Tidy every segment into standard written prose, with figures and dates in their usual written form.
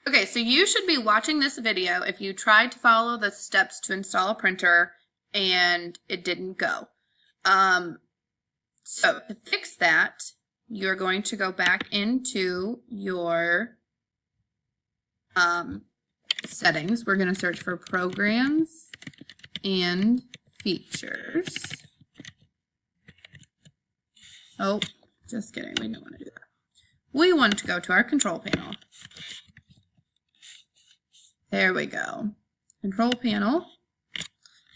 Okay, so you should be watching this video if you tried to follow the steps to install a printer and it didn't go. So to fix that, you're going to go back into your settings. We're going to search for programs and features. Oh, just kidding. We don't want to do that. We want to go to our control panel. There we go. Control panel.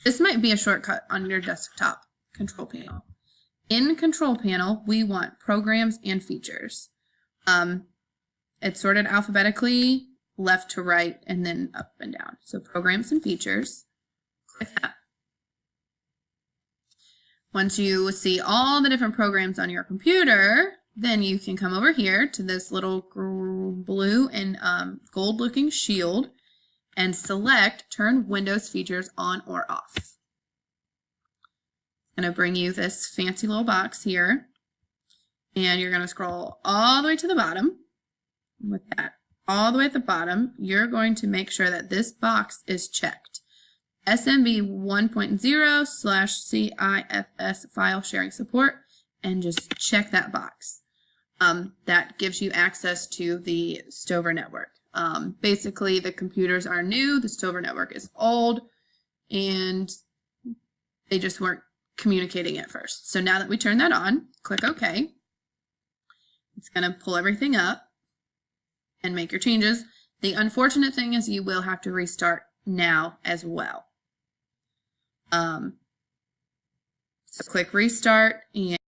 This might be a shortcut on your desktop. Control panel. In control panel, we want programs and features. It's sorted alphabetically, left to right, and then up and down. So programs and features. Click that. Once you see all the different programs on your computer, then you can come over here to this little blue and gold looking shield and select Turn Windows Features On or Off. It's going to bring you this fancy little box here, and you're going to scroll all the way to the bottom. With that, all the way at the bottom, you're going to make sure that this box is checked. SMB 1.0/CIFS file sharing support, and just check that box. That gives you access to the Stover network. Basically, the computers are new, the Stover network is old, and they just weren't communicating at first. So now that we turn that on, click OK. It's going to pull everything up and make your changes. The unfortunate thing is you will have to restart now as well. So click restart, and